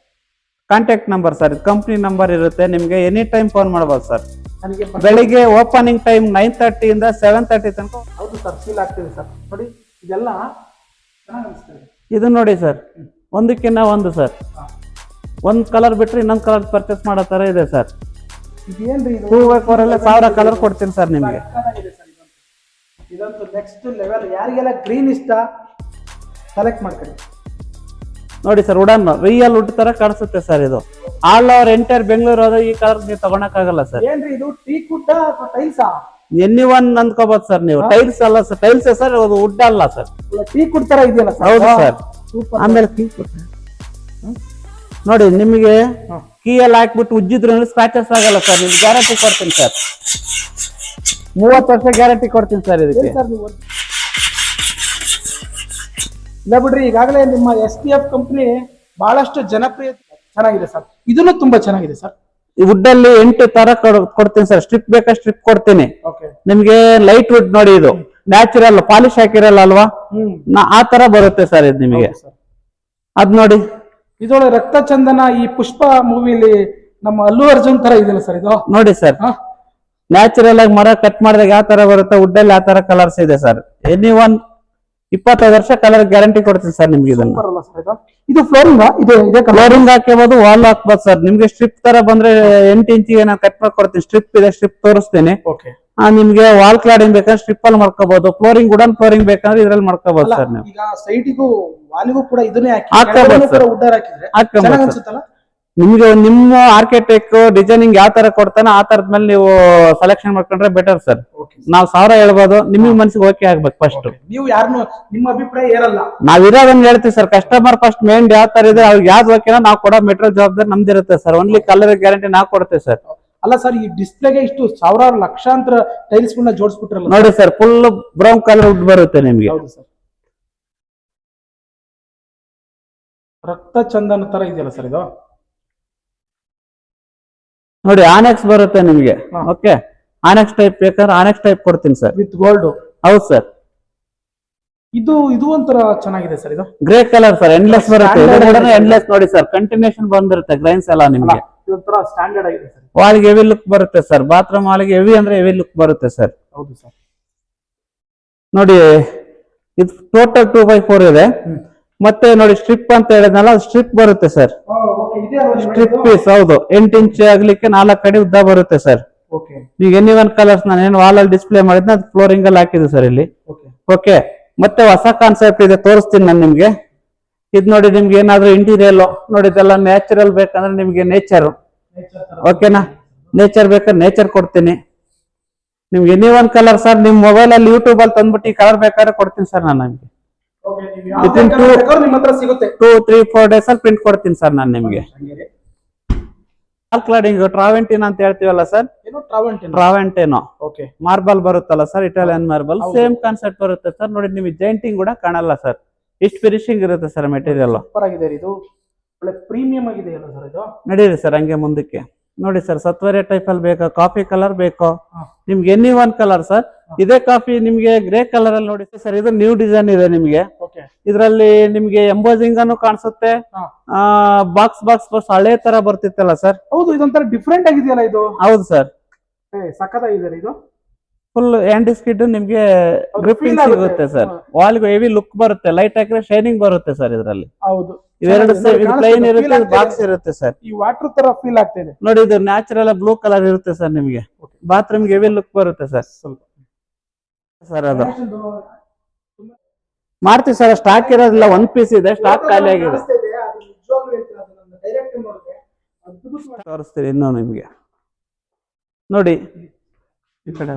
contact number sir. Company number ಇರುತ್ತೆ, ನಿಮ್ಗೆ ಎನಿ ಟೈಮ್ ಫೋನ್ ಮಾಡ್ಬೋದು ಸರ್. ನನಗೆ ಬೆಳಿಗ್ಗೆ ಓಪನಿಂಗ್ ಟೈಮ್ 9:30 ಇಂದ 7:30 ತನಕ. ಹೌದು ಸರ್, ಫೀಲ್ ಆಗ್ತಿದೆ ಸರ್. ನೋಡಿ ಇದೆಲ್ಲ ಚೆನ್ನಾಗಿ ಅನಿಸ್ತದೆ. ಇದು ನೋಡಿ ಸರ್, ಒಂದಕ್ಕಿಂತ ಒಂದು ಸರ್. ಒಂದ್ ಕಲರ್ ಬಿಟ್ರೆ ಇನ್ನೊಂದ್ ಕಲರ್ ಪರ್ಚೇಸ್ ಮಾಡೋ ತರ ಇದೆ ಸರ್. ಇದೇನ್ರಿ ಇದು? 2x4 1000 ಕಲರ್ ಕೊಡ್ತೀನಿ ಸರ್ ನಿಮ್ಗೆ. ಇದಂತೂ ನೆಕ್ಸ್ಟ್ ಲೆವೆಲ್. ಯಾರಿಗೆಲ್ಲ ಗ್ರೀನ್ ಇಷ್ಟ ಸೆಲೆಕ್ಟ್ ಮಾಡ್ಕೊಳ್ಳಿ. ನೋಡಿ ಸರ್, ವುಡನ್ ರಿಯಲ್ ವುಡ್ ತರ ಕಾಣಿಸುತ್ತೆ ಸರ್. ಇದು ಆಲ್ ಓವರ್ ಎಂಟೈರ್ ಬೆಂಗಳೂರು ಹೋದ್ರೆ ಈ ಕಲರ್ ನೀವು ತಗೊಳಕ್ಕಾಗಲ್ಲ ಸರ್. ಏನ್ರಿ ಇದು? ಟೀಕ್ ವುಡ್ ಅಥವಾ ಟೈಲ್ಸಾ? ಎನಿ ಒನ್ ಅಂದ್ಕೋಬಹುದು ಸರ್ ನೀವು. ಟೈಲ್ಸ್ ಅಲ್ಲ ಸರ್, ಟೈಲ್ಸ್ ಸರ್, ಅದು ವುಡ್ ಅಲ್ಲ ಸರ್. ಟೀಕ್ ವುಡ್ ತರ ಇದೆಯಲ್ಲ ಸರ್? ಹೌದು ಸರ್. ಆಮೇಲೆ ನೋಡಿ, ನಿಮಗೆ ಕೀ ಎಲ್ಲ ಹಾಕ್ಬಿಟ್ಟು ಉಜ್ಜಿದ್ರು ಸ್ಕ್ರಾಚಸ್ ಆಗಲ್ಲ ಸರ್. ನಿಮ್ಗೆ ಗ್ಯಾರಂಟಿ ಕೊಡ್ತೀನಿ ಸರ್. 30 ವರ್ಷ ಗ್ಯಾರಂಟಿ ಕೊಡ್ತೀನಿ ಸರ್ ಇದಕ್ಕೆ. ಇಲ್ಲ ಬಿಡ್ರಿ, ಈಗಾಗಲೇ ನಿಮ್ಮ STF ಕಂಪನಿ ಬಹಳಷ್ಟು ಜನಪ್ರಿಯ ಚೆನ್ನಾಗಿದೆ ಸರ್. ಇದನ್ನು ತುಂಬಾ ಚೆನ್ನಾಗಿದೆ ಸರ್. ಈ ವುಡ್ ಅಲ್ಲಿ 8 ತರ ಕೊಡ್ತೀನಿ ಸರ್. ಸ್ಟ್ರಿಪ್ ಬೇಕಾ ಸ್ಟ್ರಿಪ್ ಕೊಡ್ತೀನಿ ನಿಮ್ಗೆ. ಲೈಟ್ ವುಡ್ ನೋಡಿ, ಇದು ನ್ಯಾಚುರಲ್ ಪಾಲಿಶ್ ಹಾಕಿರಲ್ಲ ಅಲ್ವಾ, ಆ ತರ ಬರುತ್ತೆ ಸರ್ ಇದು ನಿಮಗೆ. ಅದ್ ನೋಡಿ, ಇದೊಳಗೆ ರಕ್ತ ಚಂದನ ಈ ಪುಷ್ಪ ಮೂವಿಲಿ ನಮ್ಮ ಅಲ್ಲು ಅರ್ಜುನ್ ತರ ಇದೆಯಲ್ಲ ಸರ್ ಇದು. ನೋಡಿ ಸರ್, ನ್ಯಾಚುರಲ್ ಆಗಿ ಮರ ಕಟ್ ಮಾಡಿದಾಗ ಯಾವ ತರ ಬರುತ್ತೆ, ವುಡ್ ಅಲ್ಲಿ ಆ ತರ ಕಲರ್ಸ್ ಇದೆ ಸರ್. ಎನಿ ಒನ್ 25 ವರ್ಷ ಕಲರ್ ಗ್ಯಾರಂಟಿ ಕೊಡ್ತೀನಿ ಸರ್ ನಿಮ್ಗೆ. ಇದನ್ನ ಇದು ಫ್ಲೋರಿಂಗ್ ಫ್ಲೋರಿಂಗ್ ಹಾಕಬಹುದು, ವಾಲ್ ಹಾಕ್ಬೋದು ಸರ್. ನಿಮ್ಗೆ ಸ್ಟ್ರಿಪ್ ತರ ಬಂದ್ರೆ 8 ಇಂಚಿಗೆ ನಾನು ಕಟ್ ಮಾಡ್ಕೊಡ್ತೀನಿ. ಸ್ಟ್ರಿಪ್ ಇದೆ, ಸ್ಟ್ರಿಪ್ ತೋರಿಸ್ತೀನಿ. ನಿಮ್ಗೆ ವಾಲ್ ಕ್ಲಾಡಿಂಗ್ ಬೇಕಾದ್ರೆ ಸ್ಟ್ರಿಪ್ ಅಲ್ಲಿ ಮಾಡ್ಕೋಬಹುದು. ಫ್ಲೋರಿಂಗ್ ವುಡನ್ ಫ್ಲೋರಿಂಗ್ ಬೇಕಂದ್ರೆ ಇದ್ರಲ್ಲಿ ಮಾಡ್ಕೋಬಹುದು ಸರ್ ನೀವು. ಈಗ ಸೈಡಿಗೂ ವಾಲಿಗೂ ಕೂಡ ಇದನ್ನೇ ಹಾಕಬಹುದು ಸರ್. ನಿಮ್ಗೆ ನಿಮ್ಮ ಆರ್ಕಿಟೆಕ್ಟ್ ಡಿಸೈನಿಂಗ್ ಯಾವ ತರ ಕೊಡ್ತಾನೆ ಆ ತರದ ಮೇಲೆ ನೀವು ಸೆಲೆಕ್ಷನ್ ಮಾಡ್ಕೊಂಡ್ರೆ ಬೆಟರ್ ಸರ್. ನಾವ್ 1000 ಹೇಳ್ಬೋದು, ನಿಮ್ಗೆ ಮನ್ಸಿಗೆ ಓಕೆ ಆಗ್ಬೇಕು ಫಸ್ಟ್. ನೀವು ಯಾರನ್ನು ನಿಮ್ಮ ಅಭಿಪ್ರಾಯ ಏರಲ್ಲ, ನಾವ್ ಇರೋದನ್ನ ಹೇಳ್ತೀವಿ ಸರ್. ಕಸ್ಟಮರ್ ಫಸ್ಟ್ ಮೇನ್ ಯಾವ ತರ ಇದೆ ಅವ್ರಿಗೆ ಯಾವ್ದು ಓಕೆನೋ ನಾವು ಕೊಡೋ ಮೆಟೀರಿಯಲ್ ಜವಾಬ್ದಾರಿ ನಮ್ದಿರುತ್ತೆ ಸರ್. ಓನ್ಲಿ ಕಲರ್ ಗ್ಯಾರಂಟಿ ನಾವು ಕೊಡ್ತೇವೆ ಸರ್. ಅಲ್ಲ ಸರ್, ಈ ಡಿಸ್ಪ್ಲೇಗೆ ಇಷ್ಟು ಸಾವಿರಾರು ಲಕ್ಷಾಂತರ ಟೈಲ್ಸ್ ಗಳನ್ನ ಜೋಡಿಸ್ಬಿಟ್ರಲ್ಲ ನೋಡಿ sir. Full brown colour wood ಬರುತ್ತೆ ನಿಮ್ಗೆ. ಹೌದು ಸರ್, ರಕ್ತ ಚಂದನ ತರ ಇದೆಯಲ್ಲ ಸರ್ ಇದು. ನೋಡಿ, ಆನೆಕ್ಸ್ ಬರುತ್ತೆ ನಿಮ್ಗೆ. ಓಕೆ, ಆನೆಕ್ಸ್ ಟೈಪ್ ಬೇಕಾದ್ರೆ ಆನೆಕ್ಸ್ ಟೈಪ್ ಕೊಡ್ತೀನಿ ಸರ್, ವಿತ್ ಗೋಲ್ಡ್. ಹೌದು ಸರ್. ಇದು ಒಂಥರ ಚೆನ್ನಾಗಿದೆ ಸರ್. ಇದು ಗ್ರೇ ಕಲರ್ ಸರ್, ಎಂಡ್ಲೆಸ್ ಬರುತ್ತೆ. ಎಂಡ್ಲೆಸ್ ನೋಡಿ ಸರ್, ಕಂಟಿನ್ಯೂಷನ್ ಬಂದಿರುತ್ತೆ ಗ್ರೈನ್ಸ್ ಎಲ್ಲ ನಿಮ್ಗೆ. ಇದೊಂಥರ ಸ್ಟ್ಯಾಂಡರ್ಡ್ ಆಗಿದೆ ಸರ್. ವಾಲ್ಗೆ ಹೆವಿ ಲುಕ್ ಬರುತ್ತೆ ಸರ್. ಬಾತ್ರೂಮ್ ವಾಲ್ಗೆ ಹೆವಿ ಅಂದ್ರೆ ಹೆವಿ ಲುಕ್ ಬರುತ್ತೆ ಸರ್. ಹೌದು ಸರ್. ನೋಡಿ, ಇದು ಟೋಟಲ್ 2x4 ಇದೆ. ಮತ್ತೆ ನೋಡಿ, ಸ್ಟ್ರಿಪ್ ಅಂತ ಹೇಳಿದ್ನಲ್ಲ, ಸ್ಟ್ರಿಪ್ ಬರುತ್ತೆ ಸರ್. Strip piece. ಹೌದು, 8 ಇಂಚ್ ಆಗ್ಲಿಕ್ಕೆ 4 ಕಡೆ ಉದ್ದ ಬರುತ್ತೆ ಸರ್. ಈಗ ಎನಿ ಒನ್ ಕಲರ್ಸ್ ನಾನು ಏನು ವಾಲ್ ಅಲ್ಲಿ ಡಿಸ್ಪ್ಲೇ ಮಾಡಿದ್ನ ಅದು ಫ್ಲೋರಿಂಗ್ ಅಲ್ಲಿ ಹಾಕಿದೆ ಸರ್ ಇಲ್ಲಿ. ಓಕೆ, ಮತ್ತೆ ಹೊಸ ಕಾನ್ಸೆಪ್ಟ್ ಇದೆ, ತೋರಿಸ್ತೀನಿ ನಾನು ನಿಮ್ಗೆ. ಇದ್ ನೋಡಿ, ನಿಮ್ಗೆ ಏನಾದ್ರು ಇಂಟೀರಿಯಲ್ ನೋಡಿ, ಇದೆಲ್ಲ ನ್ಯಾಚುರಲ್ ಬೇಕಂದ್ರೆ ನಿಮ್ಗೆ ನೇಚರ್. ಓಕೆನಾ? ನೇಚರ್ ಬೇಕಾದ್ರೆ ನೇಚರ್ ಕೊಡ್ತೀನಿ ನಿಮ್ಗೆ. Any one colour sir. ನಿಮ್ ಮೊಬೈಲ್ ಅಲ್ಲಿ ಯೂಟ್ಯೂಬ್ ಅಲ್ಲಿ ತಂದ್ಬಿಟ್ಟು ಈ ಕಲರ್ ಬೇಕಾದ್ರೆ ಕೊಡ್ತೀನಿ ಸರ್ ನಾನು ನಿಮ್ಗೆ. 2-3-4 ಡೇಸ್ ಅಲ್ಲಿ ಪ್ರಿಂಟ್ ಕೊಡ್ತೀನಿ ಸರ್ ನಾನು ನಿಮ್ಗೆ. ಕ್ಲಾಡಿಂಗ್ ಟ್ರಾವೆಂಟಿನ್ ಅಂತ ಹೇಳ್ತೀವಲ್ಲ ಸರ್, ಟ್ರಾವೆಂಟೇನೋ ಮಾರ್ಬಲ್ ಬರುತ್ತಲ್ಲ sir, Italian marble. Same concept ಬರುತ್ತೆ ಸರ್. ನೋಡಿ, ನಿಮಗೆ ಜೈಂಟಿಂಗ್ ಕೂಡ ಕಾಣಲ್ಲ ಸರ್. ಇಷ್ಟು ಫಿನಿಶಿಂಗ್ ಇರುತ್ತೆ ಸರ್ ಮೆಟೀರಿಯಲ್. ಪ್ರೀಮಿಯಂ ಆಗಿದೆ ಸರ್ ಇದು. ನಡೀರಿ ಸರ್ ಹಂಗೆ ಮುಂದಕ್ಕೆ. ನೋಡಿ ಸರ್, ಸತ್ವರೆ ಟೈಪ್ ಅಲ್ಲಿ ಬೇಕಾ, ಕಾಫಿ ಕಲರ್ ಬೇಕೋ ನಿಮ್ಗೆ, ಎನಿ ಒನ್ ಕಲರ್ ಸರ್. ಇದೇ ಕಾಫಿ ನಿಮ್ಗೆ ಗ್ರೇ ಕಲರ್ ಅಲ್ಲಿ ನೋಡಿ ಸರ್. ಇದು ನ್ಯೂ ಡಿಸೈನ್ ಇದೆ ನಿಮ್ಗೆ. ಓಕೆ ಇದ್ರಲ್ಲಿ ನಿಮ್ಗೆ ಎಂಬೋಸಿಂಗ್ ಅನ್ನು ಕಾಣಿಸುತ್ತೆ. ಹಾ. ಬಾಕ್ಸ್ ಬಾಕ್ಸ್ ಬಾಕ್ಸ್ ಹಳೆ ತರ ಬರ್ತಿತ್ತಲ್ಲ ಸರ್. ಹೌದು, ಇದೊಂಥರ ಡಿಫ್ರೆಂಟ್ ಆಗಿದೆಯಲ್ಲ ಇದು. ಹೌದು ಸರ್. ಸಖತ್ತಾಗಿದೆ ಇದು. ಫುಲ್ ಹ್ಯಾಂಡ್ ಸ್ಕಿಡ್ ನಿಮ್ಗೆ ಹೌದು, ಗ್ರಿಪ್ಪಿಂಗ್ feel ಆಗುತ್ತೆ. ಸಿಗುತ್ತೆ ಸರ್. ಹಾ. ವಾಲ್ಗೂ ಹೆವಿ ಲುಕ್ ಬರುತ್ತೆ, ಲೈಟ್ ಹಾಕಿದ್ರೆ ಶೈನಿಂಗ್ ಬರುತ್ತೆ ಸರ್ ಇದ್ರಲ್ಲಿ. ಹೌದು, ಇವೆರಡು ಚೆನ್ನಾಗಿದೆ. ಇದು ನೋಡಿ, ಪ್ಲೈನ್ ಕಾಣಿಸ್ತಿದೆ, ಇರುತ್ತೆ, feel ಆಗ್ತಿದೆ. ಬಾಕ್ಸ್ ಇರುತ್ತೆ ಸರ್. ಈ ವಾಟರ್ ತರ ಫೀಲ್ ಆಗ್ತಾ ಇದೆ. ನೋಡಿ ಇದು ನ್ಯಾಚುರಲ್ ಬ್ಲೂ ಕಲರ್ ಇರುತ್ತೆ ಸರ್ ನಿಮ್ಗೆ. ಬಾತ್ರೂಮ್ ಗೆ ಹೆವಿ ಲುಕ್ ಬರುತ್ತೆ ಸರ್. ಸ್ವಲ್ಪ ಸರ್ ಅದು ಮಾಡ್ತೀವಿ ಸರ್. ಸ್ಟಾಕ್ ಇರೋದಿಲ್ಲ, ಒಂದ್ ಪೀಸ್ ಇದೆ, ಸ್ಟಾಕ್ ಖಾಲಿ ಆಗಿದೆ. ಕಾಣಿಸ್ತಾ ಇದೆ, ಅದು ನಿಜವಾಗ್ಲೂ ಹೇಳ್ತೀನಿ, ಅದನ್ನ direct ಆಗಿ ನೋಡಿದ್ರೆ ಅದ್ಭುತವಾಗಿ ತೋರಿಸ್ತೀರಿ ಇನ್ನು ನಿಮ್ಗೆ. ನೋಡಿ ಈ ಕಡೆ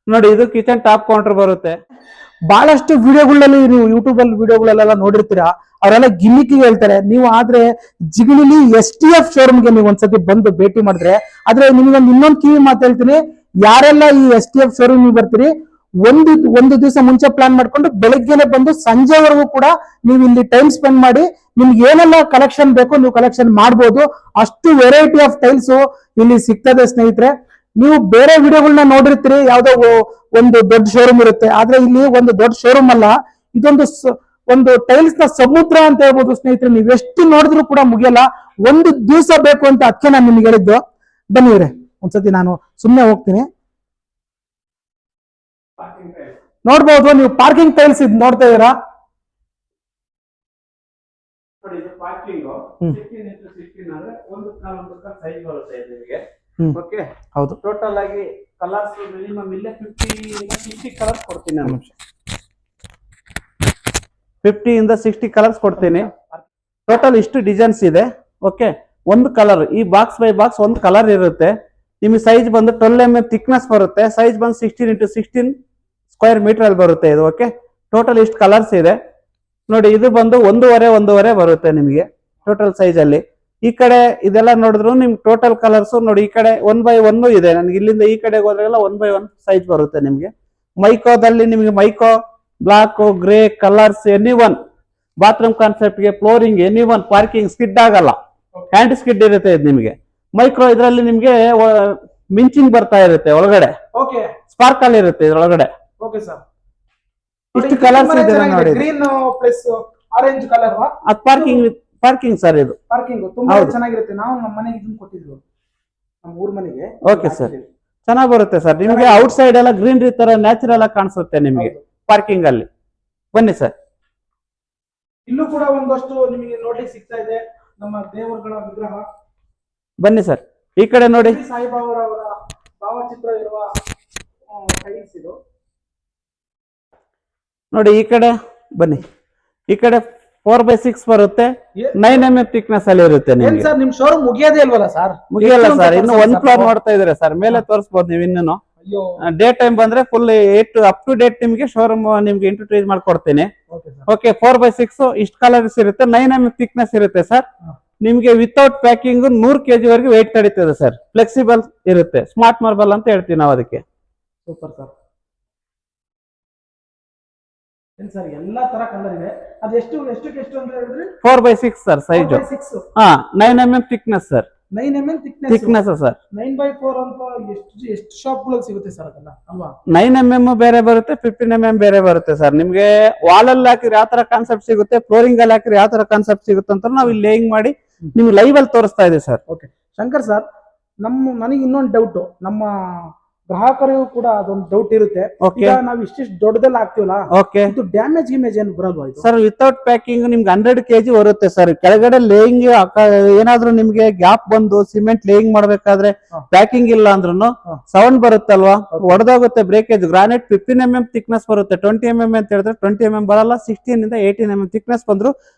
ನೋಡಿ, ಇದು ಕಿಚನ್ ಟಾಪ್ ಕೌಂಟರ್ ಬರುತ್ತೆ. ಬಹಳಷ್ಟು ವಿಡಿಯೋಗಳಲ್ಲಿ ನೀವು ಯೂಟ್ಯೂಬ್ ಅಲ್ಲಿ ವಿಡಿಯೋಗಳೆಲ್ಲ ನೋಡಿರ್ತೀರಾ, ಅವರೆಲ್ಲ ಗಿಮಿಕಿಗೆ ಹೇಳ್ತಾರೆ. ನೀವು ಆದ್ರೆ ಜಿಗಣಿಲಿ STF ಶೋರೂಮ್ಗೆ ನೀವು ಒಂದ್ಸತಿ ಬಂದು ಭೇಟಿ ಮಾಡಿದ್ರೆ, ಆದ್ರೆ ನಿಮ್ಗೊಂದು ಇನ್ನೊಂದು ಕಿವಿ ಮಾತು ಹೇಳ್ತೀನಿ, ಯಾರೆಲ್ಲ ಈ STF ಶೋರೂಮ್ ಬರ್ತೀರಿ, ಒಂದು ದಿವಸ ಮುಂಚೆ ಪ್ಲಾನ್ ಮಾಡ್ಕೊಂಡು ಬೆಳಗ್ಗೆನೆ ಬಂದು ಸಂಜೆವರೆಗೂ ಕೂಡ ನೀವು ಇಲ್ಲಿ ಟೈಮ್ ಸ್ಪೆಂಡ್ ಮಾಡಿ ನಿಮ್ಗೆ ಏನೆಲ್ಲ ಕಲೆಕ್ಷನ್ ಬೇಕೋ ನೀವು ಕಲೆಕ್ಷನ್ ಮಾಡ್ಬೋದು. ಅಷ್ಟು ವೆರೈಟಿ ಆಫ್ ಟೈಲ್ಸ್ ಇಲ್ಲಿ ಸಿಗ್ತದೆ ಸ್ನೇಹಿತರೆ. ನೀವು ಬೇರೆ ವಿಡಿಯೋಗಳನ್ನ ನೋಡಿರ್ತೀರಿ, ಯಾವ್ದೋ ಒಂದು ದೊಡ್ಡ ಶೋರೂಮ್ ಇರುತ್ತೆ, ಆದ್ರೆ ಇಲ್ಲಿ ಒಂದು ದೊಡ್ಡ ಶೋರೂಮ್ ಅಲ್ಲ, ಒಂದು ಟೈಲ್ಸ್ ನ ಸಮುದ್ರ ಅಂತ ಹೇಳ್ಬೋದು ಸ್ನೇಹಿತರೆ. ನೀವು ಎಷ್ಟು ನೋಡಿದ್ರು ಕೂಡ ಮುಗಿಯಲ್ಲ. ಒಂದು ದಿವಸ ಬೇಕು ಅಂತ ಅದಕ್ಕೆ ನಾನು ನಿಮ್ಗೆ ಹೇಳಿದ್ದು. ಬನ್ನಿ ಇವ್ರೆ, ಒಂದ್ಸತಿ ನಾನು ಸುಮ್ಮನೆ ಹೋಗ್ತೀನಿ. ನೋಡ್ಬೋದು, ನೀವು ಪಾರ್ಕಿಂಗ್ ಟೈಲ್ಸ್ ಇದು ನೋಡ್ತಾ ಇದೀರಾ. ಓಕೆ, ಹೌದು, ಟೋಟಲ್ ಆಗಿ ಕಲರ್ಸ್ ಮಿನಿಮಮ್ ಇಲ್ಲೇ 50 ಕಲರ್ಸ್ ಕೊಡ್ತೀನಿ ನಾನು. 50 60 ಕಲರ್ಸ್ ಕೊಡ್ತೀನಿ. ಟೋಟಲ್ ಇಷ್ಟು ಡಿಸೈನ್ಸ್ ಇದೆ. ಓಕೆ, ಒಂದು ಕಲರ್, ಈ ಬಾಕ್ಸ್ ಬೈ ಬಾಕ್ಸ್ ಒಂದು ಕಲರ್ ಇರುತ್ತೆ. ನಿಮಗೆ ಸೈಜ್ ಬಂದು 12 mm ಥಿಕ್ನೆಸ್ ಬರುತ್ತೆ. ಸೈಜ್ ಬಂದು 16 × 16 ಸ್ಕ್ವೇರ್ ಮೀಟರ್ ಅಲ್ಲಿ ಬರುತ್ತೆ ಇದು. ಓಕೆ, ಟೋಟಲ್ ಇಷ್ಟು ಕಲರ್ಸ್ ಇದೆ ನೋಡಿ. ಇದು ಬಂದು ಒಂದೂವರೆ ಬರುತ್ತೆ ನಿಮಗೆ ಟೋಟಲ್ ಸೈಜ್ ಅಲ್ಲಿ. ಈ ಕಡೆ ಇದೆಲ್ಲ ನೋಡಿದ್ರು ನಿಮ್ಗೆ ಟೋಟಲ್ ಕಲರ್ಸ್ ನೋಡಿ. ಈ ಕಡೆ 1 by 1 ಇದೆ. ನನಗೆ ಇಲ್ಲಿಂದ ಈ ಕಡೆ ಹೋದ್ರೆಲ್ಲ 1 by 1 ಸೈಜ್ ಬರುತ್ತೆ ನಿಮ್ಗೆ. ಮೈಕೋದಲ್ಲಿ ನಿಮ್ಗೆ ಮೈಕೋ, black, grey colours any one. Bathroom concept ಗೆ, flooring any one. Parking skid ಆಗಲ್ಲ, ಹ್ಯಾಂಡ್ ಸ್ಕಿಡ್ ಇರುತ್ತೆ ಇದು ನಿಮ್ಗೆ. ಮೈಕ್ರೋ ಇದರಲ್ಲಿ ನಿಮ್ಗೆ ಮಿಂಚಿಂಗ್ ಬರ್ತಾ ಇರುತ್ತೆ ಒಳಗಡೆ, ಓಕೆ, ಸ್ಪಾರ್ಕಲ್ ಇರುತ್ತೆ ಇದ್ರೊಳಗಡೆ. ಓಕೆ ಸರ್, ಇಷ್ಟು ಕಲರ್ಸ್ ಇದೆ ನೋಡಿ. ಗ್ರೀನ್ ಪ್ಲಸ್ ಆರೆಂಜ್ ಕಲರ್ ಅದು ಪಾರ್ಕಿಂಗ್ ಸರ್. ಇದು ಪಾರ್ಕಿಂಗ್ ತುಂಬಾ ಹೌದು. ಚೆನ್ನಾಗಿರುತ್ತೆ. ನಾವು ನಮ್ಮ ಮನೆಗೆ ಇದನ್ನ ಕೊಟ್ಟಿದ್ವಿ, ನಮ್ಮ ಊರ್ ಮನೆಗೆ. ಓಕೆ ಸರ್, ಚೆನ್ನಾಗಿ ಬರುತ್ತೆ ಸರ್ ನಿಮ್ಗೆ. ಔಟ್ ಸೈಡ್ ಎಲ್ಲ ಗ್ರೀನರಿ ತರ ನ್ಯಾಚುರಲ್ ಆಗಿ ಕಾಣಿಸುತ್ತೆ ನಿಮ್ಗೆ ಪಾರ್ಕಿಂಗ್ ಅಲ್ಲಿ. ಬನ್ನಿ ಸರ್. ಇಲ್ಲೂ ಕೂಡ ಒಂದಷ್ಟು ನಿಮಗೆ ನೋಡ್ಲಿಕ್ಕೆ ಸಿಗ್ತಾ ಇದೆ ನಮ್ಮ ದೇವರುಗಳ ವಿಗ್ರಹ. ಬನ್ನಿ ಸರ್, ಈ ಕಡೆ ನೋಡಿ. ಸಾಯಿಬಾಬಾರವರ ಭಾವಚಿತ್ರ ಇರುವ ಟೈಲ್ಸ್ ಇದು ನೋಡಿ. ಈ ಕಡೆ ಬನ್ನಿ. ಈ ಕಡೆ 4 by 6 ಬರುತ್ತೆ. 9 mm ಥಿಕ್ನೆಸ್ ಅಲ್ಲಿ ಇರುತ್ತೆ ಏನ್ ನಿಮ್ಗೆ. ಸರ್, ನಿಮ್ ಶೋರೂಮ್ ಮುಗಿಯೋದೇ ಇಲ್ವಲ್ಲ ಸರ್? ಮುಗಿಯಲ್ಲ ಸರ್, ಇನ್ನು 1 ಫ್ಲೋರ್ ನೋಡ್ತಾ ಇದ್ರೆ ಸರ್. ಮೇಲೆ ತೋರಿಸಬಹುದು ನೀವು ಇನ್ನೂ. ಅಯ್ಯೋ, ಡೇ ಟೈಮ್ ಬಂದ್ರೆ ಫುಲ್ ಅಪ್ ಟು ಡೇಟ್ ನಿಮ್ಗೆ ಶೋರೂಮ್ ನಿಮ್ಗೆ ಇಂಟ್ರೊಡ್ಯೂಸ್ ಮಾಡ್ಕೊಡ್ತೀನಿ. Okay sir. ಓಕೆ, 4 by 6 ಇಷ್ಟು ಕಲರ್ಸ್ ಇರುತ್ತೆ. 9 mm ಥಿಕ್ನೆಸ್ ಇರುತ್ತೆ ಸರ್. ನಿಮ್ಗೆ ವಿತೌಟ್ ಪ್ಯಾಕಿಂಗ್ 100 kg ವರೆಗೆ weight ತಡೀತದೆ ಸರ್. ಫ್ಲೆಕ್ಸಿಬಲ್ ಇರುತ್ತೆ. ಸ್ಮಾರ್ಟ್ ಮಾರ್ಬಲ್ ಅಂತ ಹೇಳ್ತೀವಿ ನಾವು ಅದಕ್ಕೆ. Super sir. ಏನ್ ಸರ್, ಎಲ್ಲಾ ತರ ಕಲರ್ ಇದೆ. ಅದು ಎಷ್ಟು ಅಂತ ಹೇಳಿದ್ರಿ? 4 by 6 sir size. 9 mm thickness sir. 9 mm thickness sir. 9/4 ಅಂತ ಎಷ್ಟು ಶಾಪ್ ಗಳಲ್ಲಿ ಸಿಗುತ್ತೆ ಸರ್ ಅದೆಲ್ಲ ಅಲ್ವಾ? 9 mm ಬೇರೆ ಬರುತ್ತೆ, 15 mm ಬೇರೆ ಬರುತ್ತೆ ಸರ್. ನಿಮ್ಗೆ ವಾಲ್ ಅಲ್ಲಿ ಹಾಕಿದ್ರೆ ಯಾವ ತರ ಕಾನ್ಸೆಪ್ಟ್ ಸಿಗುತ್ತೆ, ಫ್ಲೋರಿಂಗ್ ಅಲ್ಲಿ ಹಾಕಿದ್ರೆ ಯಾವ ತರ ಕಾನ್ಸೆಪ್ಟ್ ಸಿಗುತ್ತೆ ಅಂತ ನಾವು ಇಲ್ಲಿ ಲೇಯಿಂಗ್ ಮಾಡಿ ನಿಮ್ಗೆ ಲೈವ್ ಅಲ್ಲಿ ತೋರಿಸ್ತಾ ಇದೆ ಸರ್. ಓಕೆ ಶಂಕರ್ ಸರ್, ನನಗೆ ಇನ್ನೊಂದು ಡೌಟ್, ನಮ್ಮ ಗ್ರಾಹಕರಿಗೂ ಕೂಡ ಅದೊಂದು ಡೌಟ್ ಇರುತ್ತೆ. Okay. ಈಗ ನಾವು ಇಷ್ಟಿಷ್ಟು ದೊಡ್ಡದೆಲ್ಲ ಹಾಕ್ತಿವಲ್ಲ, ಓಕೆ ಇದು ಡ್ಯಾಮೇಜ್ ಏನು ಬರಲ್ವಾ ಇದು? ಸರ್, ವಿತೌಟ್ ಪ್ಯಾಕಿಂಗ್ ನಿಮ್ಗೆ 100 kg ಬರುತ್ತೆ ಸರ್. ಕೆಳಗಡೆ ಲೇಯಿಂಗ್ ಏನಾದ್ರೂ ನಿಮ್ಗೆ ಗ್ಯಾಪ್ ಬಂದು ಸಿಮೆಂಟ್ ಲೇಯಿಂಗ್ ಮಾಡ್ಬೇಕಾದ್ರೆ ಪ್ಯಾಕಿಂಗ್ ಇಲ್ಲ ಅಂದ್ರೂ ಸೌಂಡ್ ಬರುತ್ತಲ್ವಾ, ಒಡೆದೋಗುತ್ತೆ ಬ್ರೇಕೇಜ್. ಗ್ರಾನೈಟ್ 15 mm ಥಿಕ್ನೆಸ್ ಬರುತ್ತೆ. 20 mm ಅಂತ ಹೇಳಿದ್ರೆ 20 mm ಬರಲ್ಲ. 16 ಇಂದ 18 mm ಥಿಕ್ನೆಸ್ ಬಂದ್ರು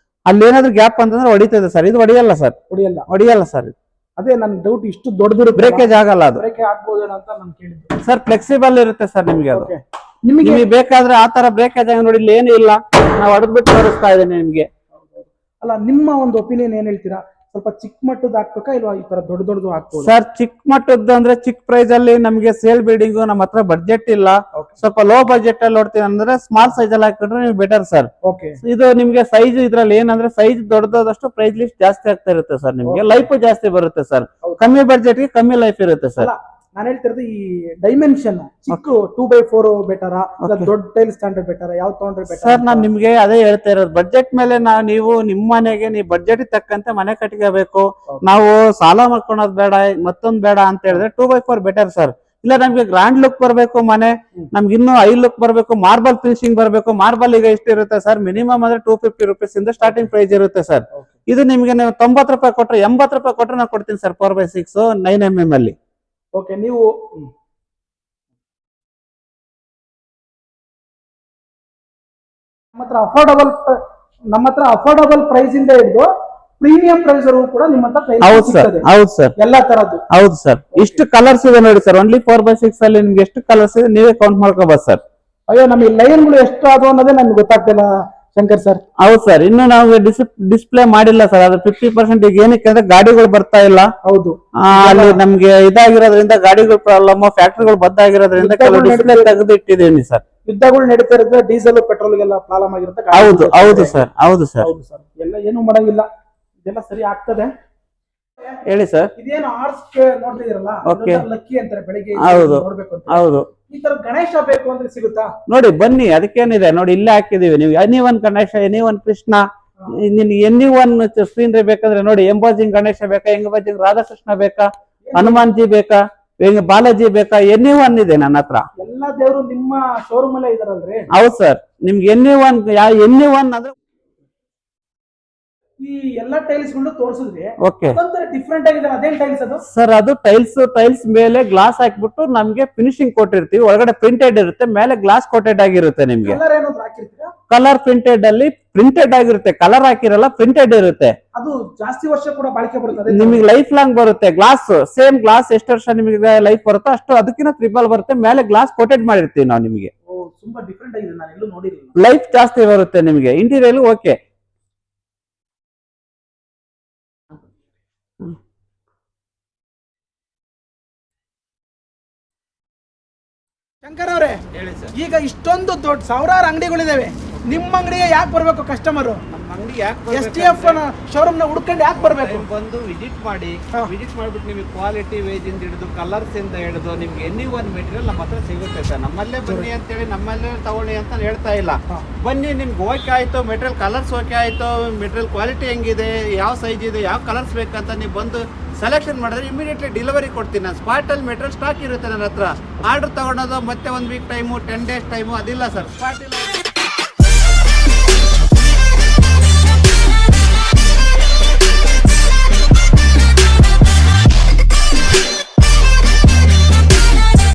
ಅಲ್ಲಿ ಏನಾದ್ರು ಗ್ಯಾಪ್ ಅಂತಂದ್ರೆ ಹೊಡಿತದೆ ಸರ್. ಇದು ಹೊಡಿಯಲ್ಲ ಸರ್, ಹೊಡಿಯಲ್ಲ ಸರ್. ಅದೇ ನನ್ ಡೌಟ್, ಇಷ್ಟು ದೊಡ್ಡದಿರುತ್ತೆ ಬ್ರೇಕೇಜ್ ಆಗಲ್ಲ ಅದು. ಬ್ರೇಕ್ ಆಗ್ಬೋದೇನೋ ಅಂತ ನಾನು ಕೇಳಿದ್ದೆ ಸರ್. ಫ್ಲೆಕ್ಸಿಬಲ್ ಇರುತ್ತೆ ಸರ್ ನಿಮ್ಗೆ ಅದು. ನಿಮಗೆ ಬೇಕಾದ್ರೆ ಆ ತರ ಬ್ರೇಕೇಜ್ ಆಗಿ ನೋಡಿ, ಇಲ್ಲಿ ಏನು ಇಲ್ಲ, ನಾವು ಹೊಡೆದ್ಬಿಟ್ಟು ತೋರಿಸ್ತಾ ಇದ್ದೇನೆ ನಿಮ್ಗೆ. ಅಲ್ಲ, ನಿಮ್ಮ ಒಂದು ಒಪಿನಿಯನ್ ಏನ್ ಹೇಳ್ತೀರಾ? ಸ್ವಲ್ಪ ಚಿಕ್ಕ ಮಟ್ಟದ ಹಾಕ್ಬೇಕಾ ಇಲ್ವಾ ಈ ತರ ದೊಡ್ಡದು ಹಾಕ್ಬೋದು? ಸರ್, ಚಿಕ್ಕ ಮಟ್ಟದ್ದು ಅಂದ್ರೆ ಚಿಕ್ಕ ಪ್ರೈಸ್ ಅಲ್ಲಿ ನಮ್ಗೆ ಸೇಲ್ ಬಿಲ್ಡಿಂಗ್ ನಮ್ಮ ಹತ್ರ ಬಡ್ಜೆಟ್ ಇಲ್ಲ. ಸ್ವಲ್ಪ ಲೋ ಬಜೆಟ್ ಅಲ್ಲಿ ನೋಡ್ತೀವಿ ಅಂದ್ರೆ ಸ್ಮಾಲ್ ಸೈಜ್ ಅಲ್ಲಿ ಹಾಕಿದ್ರೆ ನೀವು ಬೆಟರ್ ಸರ್. ಇದು ನಿಮ್ಗೆ ಸೈಜ್ ಇದ್ರಲ್ಲಿ ಏನಂದ್ರೆ ಸೈಜ್ ದೊಡ್ಡದಷ್ಟು ಪ್ರೈಸ್ ಲಿಸ್ಟ್ ಜಾಸ್ತಿ ಆಗ್ತಾ ಇರುತ್ತೆ ಸರ್. ನಿಮ್ಗೆ ಲೈಫ್ ಜಾಸ್ತಿ ಬರುತ್ತೆ ಸರ್. ಕಮ್ಮಿ ಬಡ್ಜೆಟ್ ಗೆ ಕಮ್ಮಿ ಲೈಫ್ ಇರುತ್ತೆ ಸರ್. ನಾನು ಹೇಳ್ತಿರೋದು ಈ ಡೈಮೆನ್ಷನ್ ಚಿಕ್ಕ 2x4 ಬೆಟರ ದೊಡ್ಡ ಟೈಲ್ ಸ್ಟ್ಯಾಂಡರ್ಡ್ ಬೆಟರ ಯಾವ್ದು ತಗೊಂಡ್ರೆ ಬೆಟರ್? ಸರ್ ನಾನು ನಿಮ್ಗೆ ಅದೇ ಹೇಳ್ತಾ ಇರೋದು, ಬಡ್ಜೆಟ್ ಮೇಲೆ ನೀವು ನಿಮ್ಮ ಮನೆಗೆ ನೀವು ಬಡ್ಜೆಟ್ ತಕ್ಕಂತೆ ಮನೆ ಕಟ್ಕೋಬೇಕು. ನಾವು ಸಾಲ ಮಾಡ್ಕೊಳೋದು ಬೇಡ, ಮತ್ತೊಂದ್ ಬೇಡ ಅಂತ ಹೇಳಿದ್ರೆ 2x4 ಬೆಟರ್ ಸರ್. ಇಲ್ಲ ನಮ್ಗೆ ಗ್ರಾಂಡ್ ಲುಕ್ ಬರ್ಬೇಕು ಮನೆ, ನಮ್ಗೆ ಇನ್ನೂ ಹೈ ಲುಕ್ ಬರ್ಬೇಕು, ಮಾರ್ಬಲ್ ಫಿನಿಶಿಂಗ್ ಬರ್ಬೇಕು. ಮಾರ್ಬಲ್ ಈಗ ಎಷ್ಟು ಇರುತ್ತೆ ಸರ್? ಮಿನಿಮಮ್ ಅಂದ್ರೆ 250 rupees ಇಂದ ಸ್ಟಾರ್ಟಿಂಗ್ ಪ್ರೈಸ್ ಇರುತ್ತೆ ಸರ್. ಇದು ನಿಮ್ಗೆ ನೀವು 90 ರೂಪಾಯಿ ಕೊಟ್ರೆ 80 ರೂಪಾಯಿ ಕೊಟ್ರೆ ನಾನು ಕೊಡ್ತೀನಿ ಸರ್. 4x6 9mm ಅಲ್ಲಿ. ಓಕೆ, ನೀವು ನಮ್ಮ ಹತ್ರ ಅಫೋರ್ಡಬಲ್ ಪ್ರೈಸ್ ಇಂದ ಹಿಡಿದು ಪ್ರೀಮಿಯಂ ಪ್ರೈಸ್ ವರೆಗೂ ಕೂಡ ನಿಮ್ಮ ಹತ್ರ ಹೌದು ಸರ್, ಹೌದು ಸರ್, ಎಲ್ಲಾ ತರದ್ದು. ಹೌದು ಸರ್. ಇಷ್ಟು ಕಲರ್ಸ್ ಇದೆ ನೋಡಿ ಸರ್. ಓನ್ಲಿ 4x6 ಅಲ್ಲಿ ನಿಮ್ಗೆ ಎಷ್ಟು ಕಲರ್ಸ್ ಇದೆ ನೀವೇ ಕೌಂಟ್ ಮಾಡ್ಕೋಬಹುದು ಸರ್. ಅಯ್ಯೋ, ನಮಗೆ ಲೈನ್ಗಳು ಎಷ್ಟು ಅದು ಅನ್ನೋದೇ ನಮ್ಗೆ ಗೊತ್ತಾಗ್ತಿಲ್ಲ ಶಂಕರ್ ಸರ್. ಹೌದು ಸರ್, ಇನ್ನು ನಾವು ಡಿಸ್ಪ್ಲೇ ಮಾಡಿಲ್ಲ ಸರ್. ಅದು 50% ಈಗ ಏನಕ್ಕೆ ಅಂದ್ರೆ ಗಾಡಿಗಳು ಬರ್ತಾ ಇಲ್ಲ. ಹೌದು, ಅಲ್ಲಿ ನಮ್ಗೆ ಇದಾಗಿರೋದ್ರಿಂದ ಗಾಡಿಗಳು ಪ್ರಾಬ್ಲಮ್, ಫ್ಯಾಕ್ಟ್ರಿಗಳು ಬದ್ದಾಗಿರೋದ್ರಿಂದ ಕೆಲವು ಡಿಸ್ಪ್ಲೇ ತೆಗೆದು ಇಟ್ಟಿದ್ದೀನಿ ಸರ್. ಯುದ್ಧಗಳು ನಡೀತಾ ಇರುತ್ತೆ, ಡೀಸೆಲ್ ಪೆಟ್ರೋಲ್ಗೆಲ್ಲ ಪ್ರಾಬ್ಲಮ್ ಆಗಿರುತ್ತೆ. ಹೌದು ಹೌದು ಸರ್, ಹೌದು ಸರ್, ಹೌದು ಸರ್. ಎಲ್ಲ ಏನು ಮಾಡಂಗಿಲ್ಲ, ಇದೆಲ್ಲ ಸರಿ ಆಗ್ತದೆ. ಹೇಳಿ ಸರ್. ಇದೇನು ಆರ್ಟ್ಸ್ ನೋಡ್ತಿದಿರಲ್ಲ, ಲಕ್ಕಿ ಅಂತಾರೆ ಬೆಳಿಗ್ಗೆ ಹೌದು ನೋಡ್ಬೇಕು ಅಂತ. ಹೌದು, ಈ ತರ ಗಣೇಶ ಬೇಕು ಅಂದ್ರೆ ಸಿಗುತ್ತಾ? ನೋಡಿ ಬನ್ನಿ, ಅದಕ್ಕೇನಿದೆ ನೋಡಿ, ಇಲ್ಲೇ ಹಾಕಿದೀವಿ. ನೀವು ಎನಿ1 ಗಣೇಶ, ಎನಿ1 ಕೃಷ್ಣ, ನಿನ್ಗೆ ಎನಿ1 ಸ್ಕ್ರೀನ್ ಬೇಕಂದ್ರೆ ನೋಡಿ. ಎಂಬಾಜಿಂಗ್ ಗಣೇಶ ಬೇಕಾ, ಎಂಬಾಜಿಂಗ್ ರಾಧಾಕೃಷ್ಣ ಬೇಕಾ, ಹನುಮಾನ್ ಜಿ ಬೇಕಾ, ಬಾಲಾಜಿ ಬೇಕಾ, ಎನಿ1 ಇದೆ ನನ್ನ ಹತ್ರ. ಎಲ್ಲಾ ದೇವರು ನಿಮ್ಮ ಶೋರೂಮ್ ಅಲ್ಲೇ ಇದಾರಲ್ರಿ? ಹೌದು ಸರ್, ನಿಮ್ಗೆ ಎನಿ1 ಅಂದ್ರೆ ಈ ಎಲ್ಲಾ ಟೈಲ್ಸ್ ಗಳು ತೋರಿಸಿದ್ರಿ. ಓಕೆ, ಡಿಫ್ರೆಂಟ್ ಆಗಿದೆ. ಅದೇನ್ ಟೈಲ್ಸ್ ಅದು ಸರ್? ಅದು ಟೈಲ್ಸ್ ಮೇಲೆ ಗ್ಲಾಸ್ ಹಾಕ್ಬಿಟ್ಟು ನಮ್ಗೆ ಫಿನಿಶಿಂಗ್ ಕೊಟ್ಟಿರ್ತೀವಿ. ಒಳಗಡೆ ಪ್ರಿಂಟೆಡ್ ಇರುತ್ತೆ, ಮೇಲೆ ಗ್ಲಾಸ್ ಕೋಟೆಡ್ ಆಗಿರುತ್ತೆ. ನಿಮ್ಗೆ ಕಲರ್ ಏನಾದ್ರು ಹಾಕಿರ್ತೀರಾ? ಕಲರ್ ಪ್ರಿಂಟೆಡ್ ಅಲ್ಲಿ ಪ್ರಿಂಟೆಡ್ ಆಗಿರುತ್ತೆ, ಕಲರ್ ಹಾಕಿರಲ್ಲ, ಪ್ರಿಂಟೆಡ್ ಇರುತ್ತೆ. ಅದು ಜಾಸ್ತಿ ವರ್ಷ ಕೂಡ ಬಾಳಿಕೆ ಬರುತ್ತೆ, ನಿಮಗೆ ಲೈಫ್ ಲಾಂಗ್ ಬರುತ್ತೆ. ಗ್ಲಾಸ್ ಸೇಮ್ ಗ್ಲಾಸ್ ಎಷ್ಟು ವರ್ಷ ನಿಮಗೆ ಲೈಫ್ ಬರುತ್ತೋ ಅಷ್ಟು ಅದಕ್ಕಿಂತ ಟ್ರಿಪಲ್ ಬರುತ್ತೆ. ಮೇಲೆ ಗ್ಲಾಸ್ ಕೋಟೆಡ್ ಮಾಡಿರ್ತೀವಿ ನಾವು ನಿಮಗೆ. ತುಂಬಾ ಡಿಫ್ರೆಂಟ್ ಆಗಿದೆ, ನಾನು ಎಲ್ಲೂ ನೋಡಿರಲಿಲ್ಲ. ಲೈಫ್ ಜಾಸ್ತಿ ಬರುತ್ತೆ ನಿಮಗೆ. Interior okay. ಶಂಕರ್ ಅವರೇ, ಈಗ ಇಷ್ಟೊಂದು ದೊಡ್ಡ ಸಾವಿರಾರು ಅಂಗಡಿಗಳಿದಾವೆ, ನಿಮ್ಮ ಅಂಗಡಿಗೆ ಯಾಕೆ ಬರ್ಬೇಕು ಕಸ್ಟಮರು? ನಮ್ಮ ಅಂಗಡಿ ಯಾಕೆ STF ಶೋರೂಮ್ ನ ಹುಡ್ಕೊಂಡು ಯಾಕೆ ಬರ್ಬೇಕು? ಬಂದು ವಿಸಿಟ್ ಮಾಡಿ, ವಿಸಿಟ್ ಮಾಡ್ಬಿಟ್ಟು ನಿಮಗೆ ಕ್ವಾಲಿಟಿ ವೇಜ್ ಇಂದ ಹಿಡಿದು ಕಲರ್ಸ್ ಇಂದ ಹಿಡಿದು ನಿಮ್ಗೆ ಎನಿ1 ಮೆಟೀರಿಯಲ್ ನಮ್ಮ ಹತ್ರ ಸಿಗುತ್ತೆ ಸರ್. ನಮ್ಮಲ್ಲೇ ಬನ್ನಿ ಅಂತೇಳಿ ನಮ್ಮಲ್ಲೇ ತಗೊಳ್ಳಿ ಅಂತ ಹೇಳ್ತಾ ಇಲ್ಲ. ಬನ್ನಿ, ನಿಮ್ಗೆ ಓಕೆ ಆಯ್ತು, ಮೆಟೀರಿಯಲ್ ಕಲರ್ಸ್ ಓಕೆ ಆಯ್ತು, ಮೆಟೀರಿಯಲ್ ಕ್ವಾಲಿಟಿ ಹೆಂಗಿದೆ, ಯಾವ ಸೈಜ್ ಇದೆ, ಯಾವ ಕಲರ್ಸ್ ಬೇಕಂತ ನೀವು ಬಂದು ಸೆಲೆಕ್ಷನ್ ಮಾಡಿದ್ರೆ ಇಮಿಡಿಯೇಟ್ಲಿ ಡೆಲಿವರಿ ಕೊಡ್ತೀನಿ ನಾನು. ಸ್ಪಾಟಲ್ಲಿ ಮೆಟೀರಿಯಲ್ ಸ್ಟಾಕ್ ಇರುತ್ತೆ ನನ್ನ ಹತ್ರ. ಆರ್ಡರ್ ತಗೊಳೋದು ಮತ್ತೆ 1 ವೀಕ್ ಟೈಮು, 10 days ಟೈಮು ಅದಿಲ್ಲ ಸರ್. ಸ್ಪಾಟಲ್ಲಿ